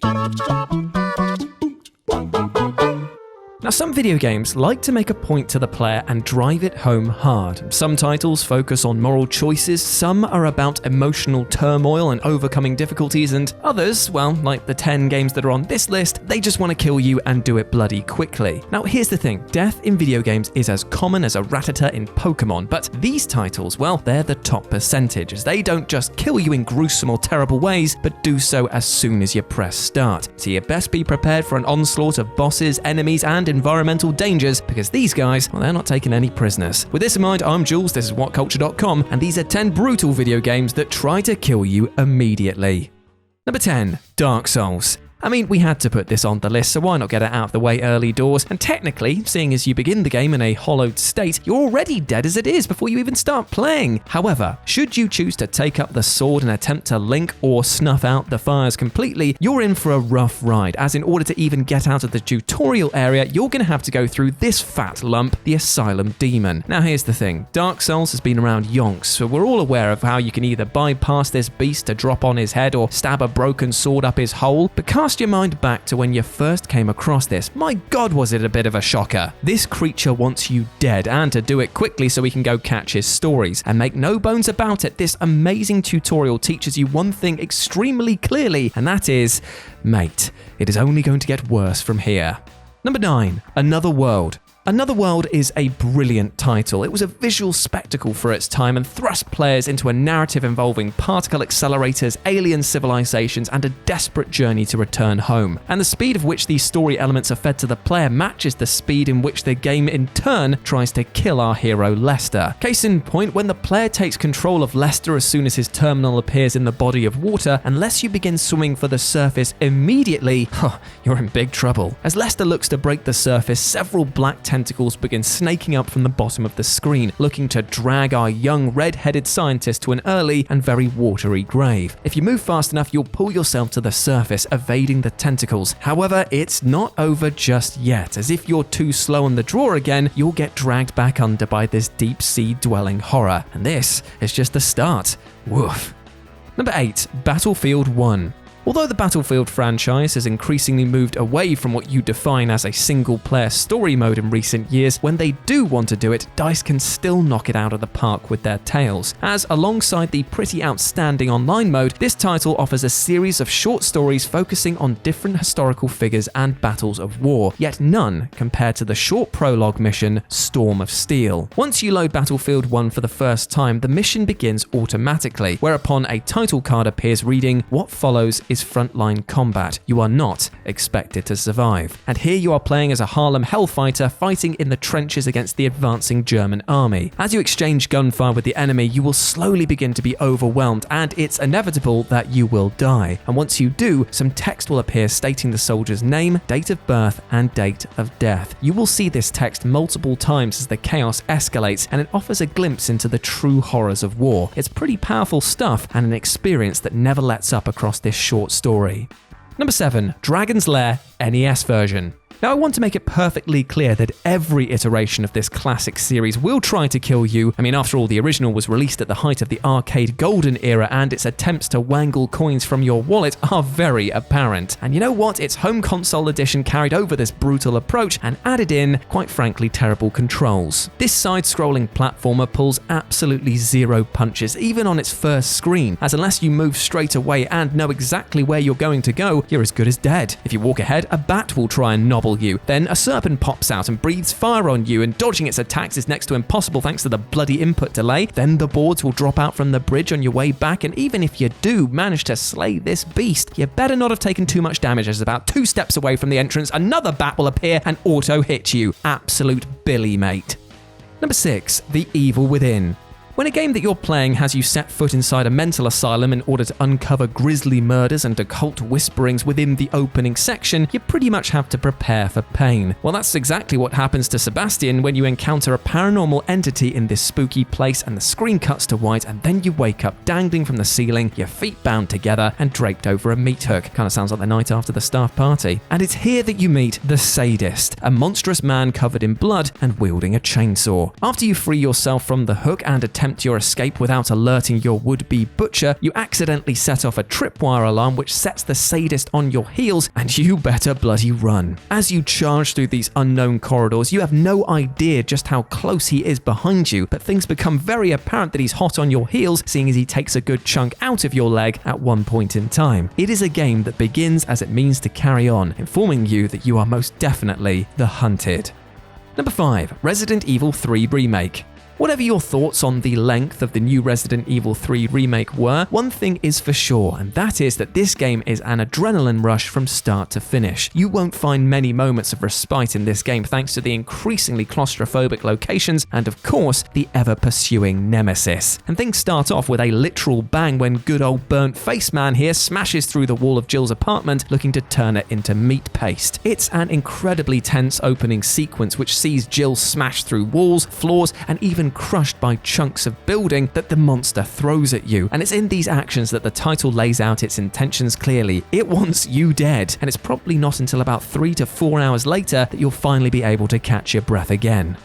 Now, some video games like to make a point to the player and drive it home hard. Some titles focus on moral choices, some are about emotional turmoil and overcoming difficulties, and others, well, like the 10 games that are on this list, they just want to kill you and do it bloody quickly. Now, here's the thing, death in video games is as common as a Rattata in Pokemon, but these titles, well, they're the top percentage, as they don't just kill you in gruesome or terrible ways, but do so as soon as you press start. So you best be prepared for an onslaught of bosses, enemies, and environmental dangers, because these guys, well, they're not taking any prisoners. With this in mind, I'm Jules, this is WhatCulture.com, and these are 10 brutal video games that try to kill you immediately. Number 10, Dark Souls. I mean, we had to put this on the list, so why not get it out of the way early doors? And technically, seeing as you begin the game in a hollowed state, you're already dead as it is before you even start playing. However, should you choose to take up the sword and attempt to link or snuff out the fires completely, you're in for a rough ride, as in order to even get out of the tutorial area, you're going to have to go through this fat lump, the Asylum Demon. Now here's the thing, Dark Souls has been around yonks, so we're all aware of how you can either bypass this beast to drop on his head or stab a broken sword up his hole, but cast your mind back to when you first came across this. My god, was it a bit of a shocker. This creature wants you dead, and to do it quickly so we can go catch his stories. And make no bones about it, this amazing tutorial teaches you one thing extremely clearly, and that is, mate, it is only going to get worse from here. Number 9, Another World. Another World is a brilliant title. It was a visual spectacle for its time and thrust players into a narrative involving particle accelerators, alien civilizations, and a desperate journey to return home. And the speed of which these story elements are fed to the player matches the speed in which the game in turn tries to kill our hero Lester. Case in point, when the player takes control of Lester as soon as his terminal appears in the body of water, unless you begin swimming for the surface immediately, you're in big trouble. As Lester looks to break the surface, several black tentacles begin snaking up from the bottom of the screen, looking to drag our young red-headed scientist to an early and very watery grave. If you move fast enough, you'll pull yourself to the surface, evading the tentacles. However, it's not over just yet, as if you're too slow on the draw again, you'll get dragged back under by this deep-sea dwelling horror. And this is just the start. Woof. Number 8, Battlefield 1. Although the Battlefield franchise has increasingly moved away from what you define as a single-player story mode in recent years, when they do want to do it, DICE can still knock it out of the park with their tales. As alongside the pretty outstanding online mode, this title offers a series of short stories focusing on different historical figures and battles of war, yet none compared to the short prologue mission, Storm of Steel. Once you load Battlefield 1 for the first time, the mission begins automatically, whereupon a title card appears reading, "What follows is frontline combat. You are not expected to survive." And here you are playing as a Harlem hellfighter fighting in the trenches against the advancing German army. As you exchange gunfire with the enemy, you will slowly begin to be overwhelmed, and it's inevitable that you will die. And once you do, some text will appear stating the soldier's name, date of birth, and date of death. You will see this text multiple times as the chaos escalates, and it offers a glimpse into the true horrors of war. It's pretty powerful stuff, and an experience that never lets up across this short story. Number 7, Dragon's Lair NES version. Now, I want to make it perfectly clear that every iteration of this classic series will try to kill you. I mean, after all, the original was released at the height of the arcade golden era, and its attempts to wangle coins from your wallet are very apparent. And you know what? Its home console edition carried over this brutal approach and added in, quite frankly, terrible controls. This side-scrolling platformer pulls absolutely zero punches, even on its first screen, as unless you move straight away and know exactly where you're going to go, you're as good as dead. If you walk ahead, a bat will try and nobble you. Then a serpent pops out and breathes fire on you, and dodging its attacks is next to impossible thanks to the bloody input delay. Then the boards will drop out from the bridge on your way back, and even if you do manage to slay this beast, you better not have taken too much damage, as about 2 steps away from the entrance, another bat will appear and auto-hit you. Absolute billy, mate. Number 6, The Evil Within. When a game that you're playing has you set foot inside a mental asylum in order to uncover grisly murders and occult whisperings within the opening section, you pretty much have to prepare for pain. Well, that's exactly what happens to Sebastian when you encounter a paranormal entity in this spooky place, and the screen cuts to white, and then you wake up dangling from the ceiling, your feet bound together and draped over a meat hook. Kind of sounds like the night after the staff party. And it's here that you meet the Sadist, a monstrous man covered in blood and wielding a chainsaw. After you free yourself from the hook and attempt attempt your escape without alerting your would-be butcher, you accidentally set off a tripwire alarm which sets the sadist on your heels, and you better bloody run. As you charge through these unknown corridors, you have no idea just how close he is behind you, but things become very apparent that he's hot on your heels, seeing as he takes a good chunk out of your leg at one point in time. It is a game that begins as it means to carry on, informing you that you are most definitely the hunted. Number 5. Resident Evil 3 Remake. Whatever your thoughts on the length of the new Resident Evil 3 remake were, one thing is for sure, and that is that this game is an adrenaline rush from start to finish. You won't find many moments of respite in this game thanks to the increasingly claustrophobic locations and, of course, the ever-pursuing nemesis. And things start off with a literal bang when good old burnt face man here smashes through the wall of Jill's apartment looking to turn it into meat paste. It's an incredibly tense opening sequence which sees Jill smash through walls, floors, and even crushed by chunks of building that the monster throws at you. And it's in these actions that the title lays out its intentions clearly. It wants you dead, and it's probably not until about 3 to 4 hours later that you'll finally be able to catch your breath again.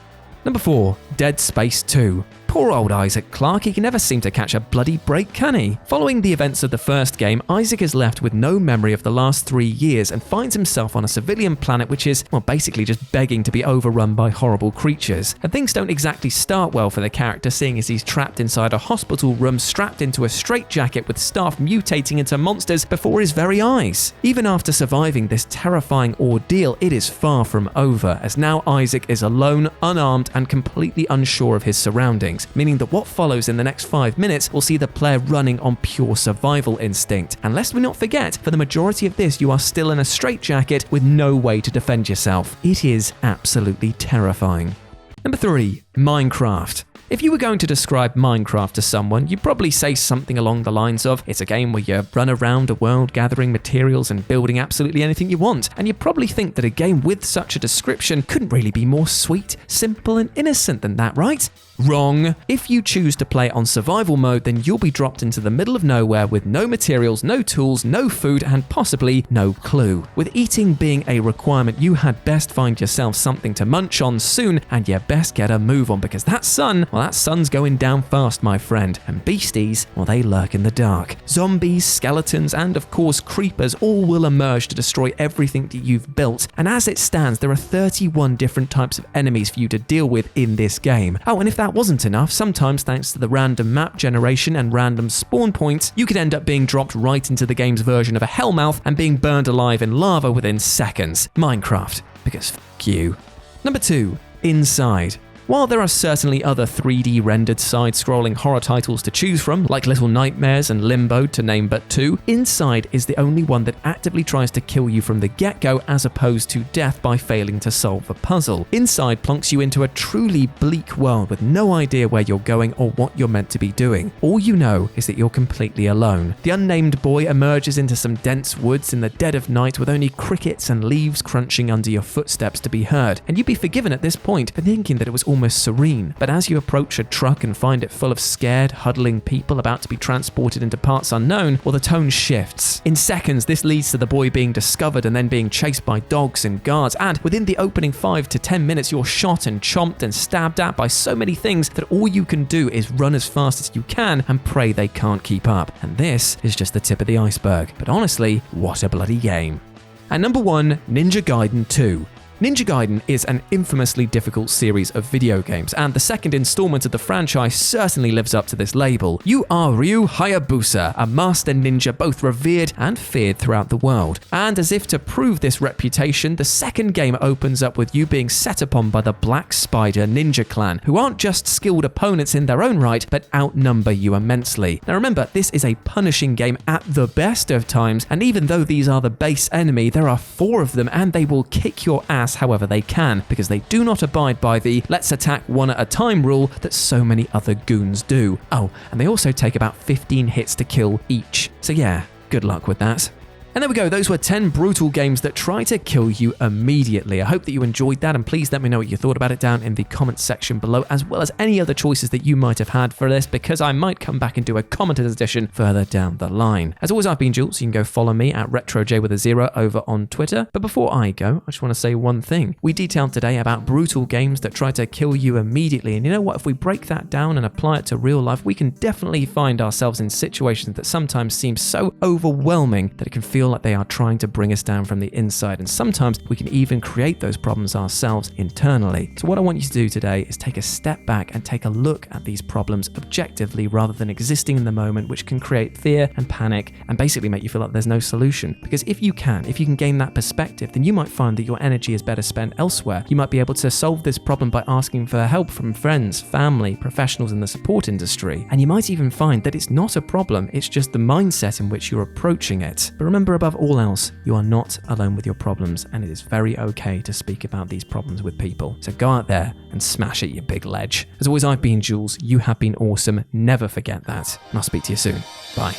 Number 4. Dead Space 2. Poor old Isaac Clarke, he can never seem to catch a bloody break, can he? Following the events of the first game, Isaac is left with no memory of the last 3 years and finds himself on a civilian planet which is, well, basically just begging to be overrun by horrible creatures. And things don't exactly start well for the character, seeing as he's trapped inside a hospital room strapped into a straitjacket with staff mutating into monsters before his very eyes. Even after surviving this terrifying ordeal, it is far from over, as now Isaac is alone, unarmed, and completely unsure of his surroundings, meaning that what follows in the next 5 minutes will see the player running on pure survival instinct. And lest we not forget, for the majority of this you are still in a straitjacket with no way to defend yourself. It is absolutely terrifying. Number 3. Minecraft. If you were going to describe Minecraft to someone, you'd probably say something along the lines of, it's a game where you run around a world gathering materials and building absolutely anything you want. And you'd probably think that a game with such a description couldn't really be more sweet, simple, and innocent than that, right? Wrong. If you choose to play on survival mode, then you'll be dropped into the middle of nowhere with no materials, no tools, no food, and possibly no clue. With eating being a requirement, you had best find yourself something to munch on soon, and you best get a move on, because that sun's going down fast, my friend. And beasties, well, they lurk in the dark. Zombies, skeletons, and of course creepers all will emerge to destroy everything that you've built. And as it stands, there are 31 different types of enemies for you to deal with in this game. Oh, and if that wasn't enough, sometimes thanks to the random map generation and random spawn points, you could end up being dropped right into the game's version of a hellmouth and being burned alive in lava within seconds. Minecraft, because f*** you. Number 2. Inside. While there are certainly other 3D rendered side-scrolling horror titles to choose from, like Little Nightmares and Limbo to name but 2, Inside is the only one that actively tries to kill you from the get-go as opposed to death by failing to solve a puzzle. Inside plunks you into a truly bleak world with no idea where you're going or what you're meant to be doing. All you know is that you're completely alone. The unnamed boy emerges into some dense woods in the dead of night with only crickets and leaves crunching under your footsteps to be heard, and you'd be forgiven at this point for thinking that it was almost serene. But as you approach a truck and find it full of scared, huddling people about to be transported into parts unknown, well, the tone shifts. In seconds, this leads to the boy being discovered and then being chased by dogs and guards, and within the opening 5 to 10 minutes, you're shot and chomped and stabbed at by so many things that all you can do is run as fast as you can and pray they can't keep up. And this is just the tip of the iceberg. But honestly, what a bloody game. At number 1, Ninja Gaiden 2. Ninja Gaiden is an infamously difficult series of video games, and the second installment of the franchise certainly lives up to this label. You are Ryu Hayabusa, a master ninja both revered and feared throughout the world. And as if to prove this reputation, the second game opens up with you being set upon by the Black Spider Ninja Clan, who aren't just skilled opponents in their own right, but outnumber you immensely. Now remember, this is a punishing game at the best of times, and even though these are the base enemy, there are 4 of them, and they will kick your ass however they can, because they do not abide by the let's attack one at a time rule that so many other goons do. Oh, and they also take about 15 hits to kill each. So yeah, good luck with that. And there we go, those were 10 brutal games that try to kill you immediately. I hope that you enjoyed that, and please let me know what you thought about it down in the comments section below, as well as any other choices that you might have had for this, because I might come back and do a commented edition further down the line. As always, I've been Jules. You can go follow me at RetroJ over on Twitter. But before I go, I just want to say one thing. We detailed today about brutal games that try to kill you immediately, and you know what? If we break that down and apply it to real life, we can definitely find ourselves in situations that sometimes seem so overwhelming that it can feel like they are trying to bring us down from the inside, and sometimes we can even create those problems ourselves internally. So what I want you to do today is take a step back and take a look at these problems objectively rather than existing in the moment, which can create fear and panic and basically make you feel like there's no solution. Because if you can gain that perspective, then you might find that your energy is better spent elsewhere. You might be able to solve this problem by asking for help from friends, family, professionals in the support industry, and you might even find that it's not a problem, it's just the mindset in which you're approaching it. But remember, above all else, you are not alone with your problems, and it is very okay to speak about these problems with people. So go out there and smash it, you big ledge. As always, I've been Jules. You have been awesome. Never forget that. And I'll speak to you soon. Bye.